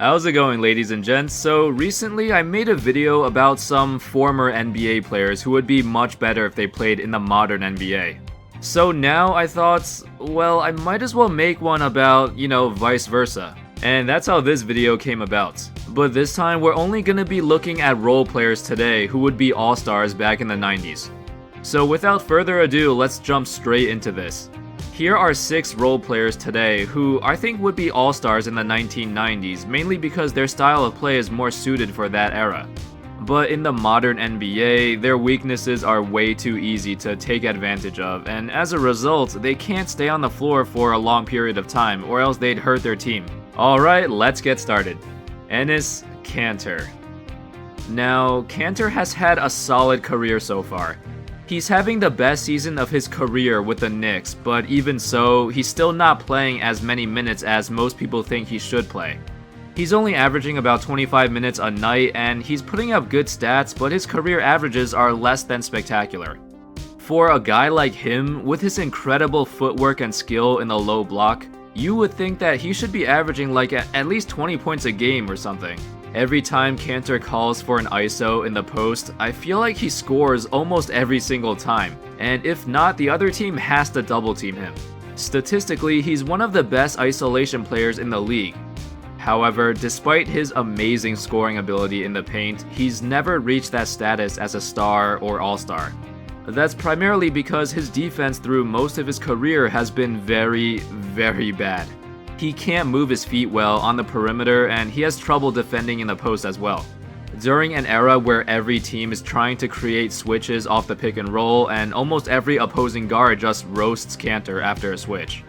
How's it going, ladies and gents? So recently I made a video about some former NBA players who would be much better if they played in the modern NBA. So now I thought, well, I might as well make one about, vice versa. And that's how this video came about. But this time we're only gonna be looking at role players today who would be all-stars back in the 90s. So without further ado, let's jump straight into this. Here are 6 role players today who I think would be all-stars in the 1990s, mainly because their style of play is more suited for that era. But in the modern NBA, their weaknesses are way too easy to take advantage of, and as a result, they can't stay on the floor for a long period of time, or else they'd hurt their team. Alright, let's get started. Enes Kanter. Now, Kanter has had a solid career so far. He's having the best season of his career with the Knicks, but even so, he's still not playing as many minutes as most people think he should play. He's only averaging about 25 minutes a night, and he's putting up good stats, but his career averages are less than spectacular. For a guy like him, with his incredible footwork and skill in the low block, you would think that he should be averaging like at least 20 points a game or something. Every time Kanter calls for an ISO in the post, I feel like he scores almost every single time, and if not, the other team has to double team him. Statistically, he's one of the best isolation players in the league. However, despite his amazing scoring ability in the paint, he's never reached that status as a star or all-star. That's primarily because his defense through most of his career has been very, very bad. He can't move his feet well on the perimeter, and he has trouble defending in the post as well. During an era where every team is trying to create switches off the pick and roll, and almost every opposing guard just roasts Kanter after a switch.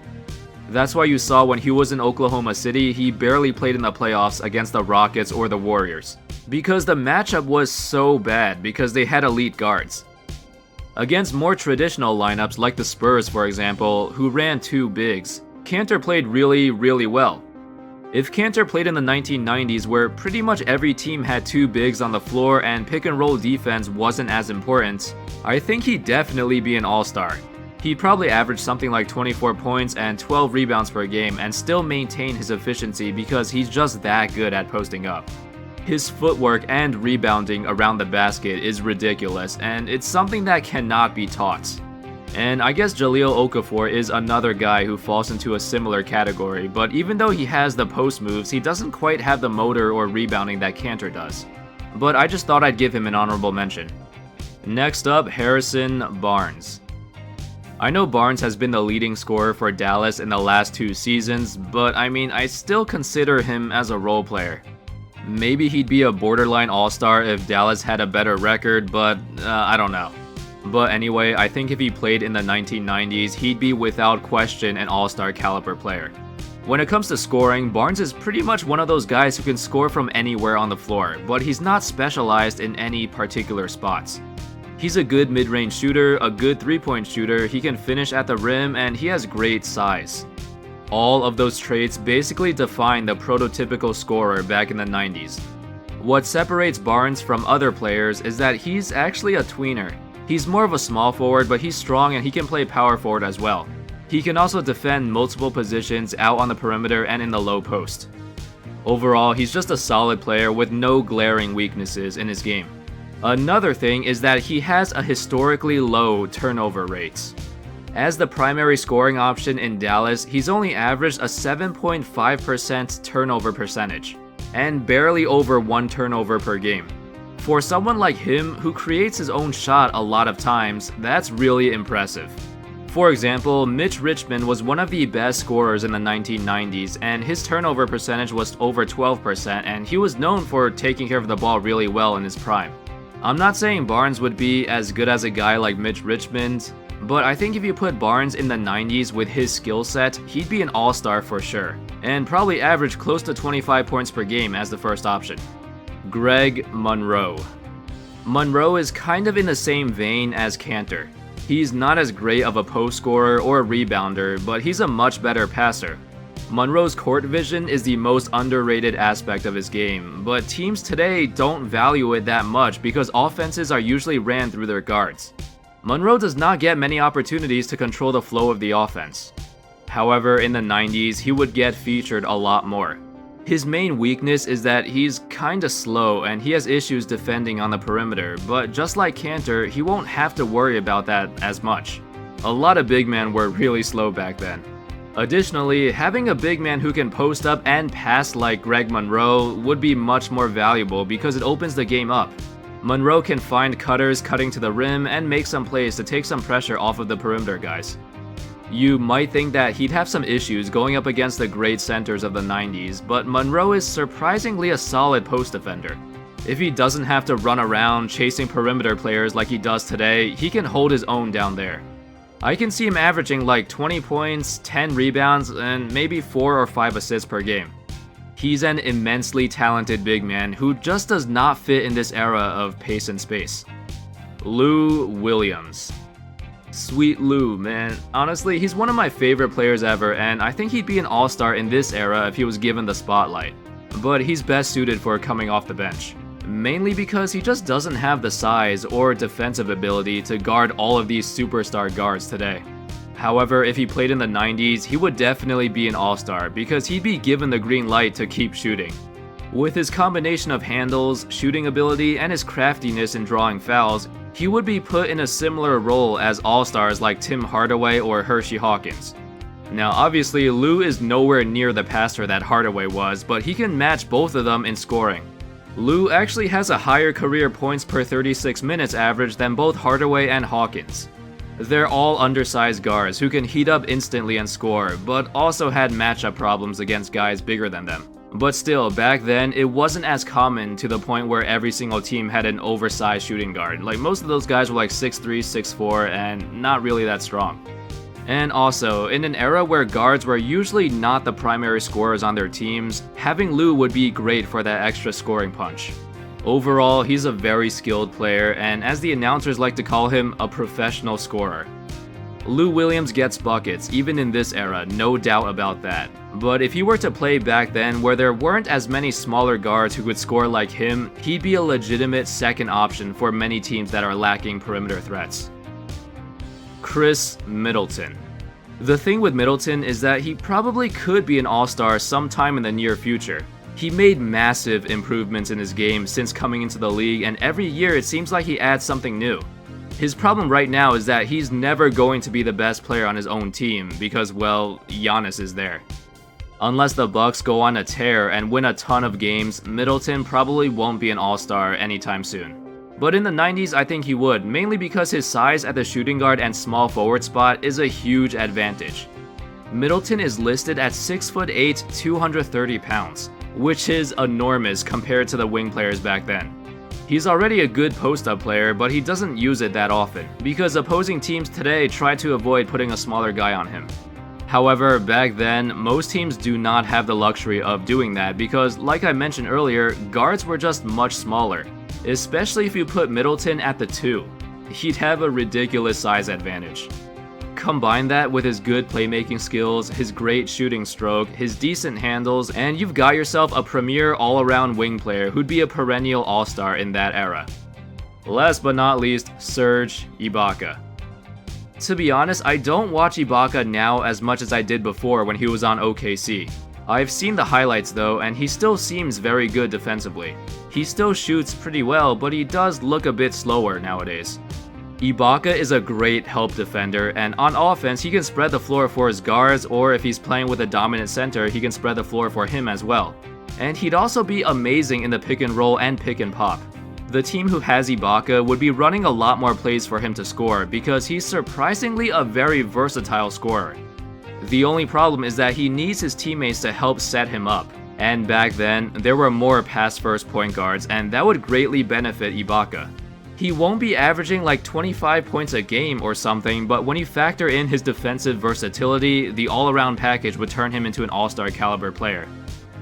That's why you saw when he was in Oklahoma City, he barely played in the playoffs against the Rockets or the Warriors. Because the matchup was so bad because they had elite guards. Against more traditional lineups like the Spurs, for example, who ran 2 bigs, Kanter played really well. If Kanter played in the 1990s where pretty much every team had 2 bigs on the floor and pick and roll defense wasn't as important, I think he'd definitely be an all-star. He'd probably average something like 24 points and 12 rebounds per game and still maintain his efficiency because he's just that good at posting up. His footwork and rebounding around the basket is ridiculous, and it's something that cannot be taught. And I guess Jahlil Okafor is another guy who falls into a similar category, but even though he has the post moves, he doesn't quite have the motor or rebounding that Kanter does. But I just thought I'd give him an honorable mention. Next up, Harrison Barnes. I know Barnes has been the leading scorer for Dallas in the last 2 seasons, but I still consider him as a role player. Maybe he'd be a borderline all-star if Dallas had a better record, but I don't know. But anyway, I think if he played in the 1990s, he'd be without question an all-star caliber player. When it comes to scoring, Barnes is pretty much one of those guys who can score from anywhere on the floor, but he's not specialized in any particular spots. He's a good mid-range shooter, a good 3-point shooter, he can finish at the rim, and he has great size. All of those traits basically define the prototypical scorer back in the 90s. What separates Barnes from other players is that he's actually a tweener. He's more of a small forward, but he's strong and he can play power forward as well. He can also defend multiple positions out on the perimeter and in the low post. Overall, he's just a solid player with no glaring weaknesses in his game. Another thing is that he has a historically low turnover rate. As the primary scoring option in Dallas, he's only averaged a 7.5% turnover percentage, and barely over 1 turnover per game. For someone like him, who creates his own shot a lot of times, that's really impressive. For example, Mitch Richmond was one of the best scorers in the 1990s, and his turnover percentage was over 12%, and he was known for taking care of the ball really well in his prime. I'm not saying Barnes would be as good as a guy like Mitch Richmond, but I think if you put Barnes in the 90s with his skill set, he'd be an all-star for sure, and probably average close to 25 points per game as the first option. Greg Monroe. Monroe is kind of in the same vein as Kanter. He's not as great of a post scorer or a rebounder, but he's a much better passer. Monroe's court vision is the most underrated aspect of his game, but teams today don't value it that much because offenses are usually ran through their guards. Monroe does not get many opportunities to control the flow of the offense. However, in the 90s, he would get featured a lot more. His main weakness is that he's kinda slow and he has issues defending on the perimeter, but just like Kanter, he won't have to worry about that as much. A lot of big men were really slow back then. Additionally, having a big man who can post up and pass like Greg Monroe would be much more valuable because it opens the game up. Monroe can find cutters cutting to the rim and make some plays to take some pressure off of the perimeter guys. You might think that he'd have some issues going up against the great centers of the 90s, but Monroe is surprisingly a solid post defender. If he doesn't have to run around chasing perimeter players like he does today, he can hold his own down there. I can see him averaging like 20 points, 10 rebounds, and maybe 4 or 5 assists per game. He's an immensely talented big man who just does not fit in this era of pace and space. Lou Williams. Sweet Lou, man. Honestly, he's one of my favorite players ever, and I think he'd be an all-star in this era if he was given the spotlight. But he's best suited for coming off the bench. Mainly because he just doesn't have the size or defensive ability to guard all of these superstar guards today. However, if he played in the 90s, he would definitely be an all-star because he'd be given the green light to keep shooting. With his combination of handles, shooting ability, and his craftiness in drawing fouls, he would be put in a similar role as all-stars like Tim Hardaway or Hershey Hawkins. Now obviously, Lou is nowhere near the passer that Hardaway was, but he can match both of them in scoring. Lou actually has a higher career points per 36 minutes average than both Hardaway and Hawkins. They're all undersized guards who can heat up instantly and score, but also had matchup problems against guys bigger than them. But still, back then, it wasn't as common to the point where every single team had an oversized shooting guard. Like, most of those guys were like 6'3", 6'4", and not really that strong. And also, in an era where guards were usually not the primary scorers on their teams, having Lou would be great for that extra scoring punch. Overall, he's a very skilled player, and as the announcers like to call him, a professional scorer. Lou Williams gets buckets, even in this era, no doubt about that. But if he were to play back then where there weren't as many smaller guards who could score like him, he'd be a legitimate second option for many teams that are lacking perimeter threats. Khris Middleton. The thing with Middleton is that he probably could be an all-star sometime in the near future. He made massive improvements in his game since coming into the league, and every year it seems like he adds something new. His problem right now is that he's never going to be the best player on his own team because, well, Giannis is there. Unless the Bucks go on a tear and win a ton of games, Middleton probably won't be an all-star anytime soon. But in the 90s, I think he would, mainly because his size at the shooting guard and small forward spot is a huge advantage. Middleton is listed at 6'8", 230 pounds, which is enormous compared to the wing players back then. He's already a good post-up player, but he doesn't use it that often, because opposing teams today try to avoid putting a smaller guy on him. However, back then, most teams do not have the luxury of doing that because, like I mentioned earlier, guards were just much smaller, especially if you put Middleton at the 2. He'd have a ridiculous size advantage. Combine that with his good playmaking skills, his great shooting stroke, his decent handles, and you've got yourself a premier all-around wing player who'd be a perennial all-star in that era. Last but not least, Serge Ibaka. To be honest, I don't watch Ibaka now as much as I did before when he was on OKC. I've seen the highlights though, and he still seems very good defensively. He still shoots pretty well, but he does look a bit slower nowadays. Ibaka is a great help defender, and on offense he can spread the floor for his guards, or if he's playing with a dominant center, he can spread the floor for him as well. And he'd also be amazing in the pick and roll and pick and pop. The team who has Ibaka would be running a lot more plays for him to score because he's surprisingly a very versatile scorer. The only problem is that he needs his teammates to help set him up. And back then, there were more pass-first point guards, and that would greatly benefit Ibaka. He won't be averaging like 25 points a game or something, but when you factor in his defensive versatility, the all-around package would turn him into an all-star caliber player.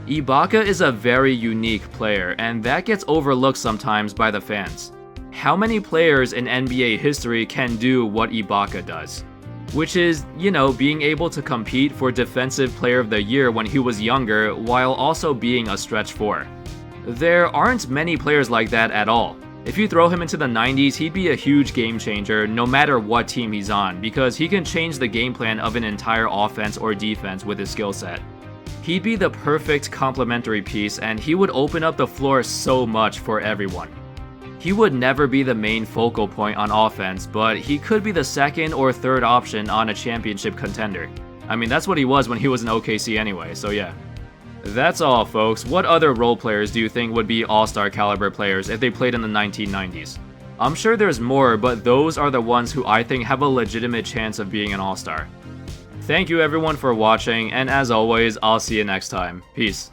Ibaka is a very unique player, and that gets overlooked sometimes by the fans. How many players in NBA history can do what Ibaka does? Which is, being able to compete for Defensive Player of the Year when he was younger, while also being a stretch 4. There aren't many players like that at all. If you throw him into the 90s, he'd be a huge game changer no matter what team he's on, because he can change the game plan of an entire offense or defense with his skill set. He'd be the perfect complementary piece, and he would open up the floor so much for everyone. He would never be the main focal point on offense, but he could be the second or third option on a championship contender. I mean, that's what he was when he was in OKC anyway, so yeah. That's all, folks. What other role players do you think would be all-star caliber players if they played in the 1990s? I'm sure there's more, but those are the ones who I think have a legitimate chance of being an all-star. Thank you everyone for watching, and as always, I'll see you next time. Peace.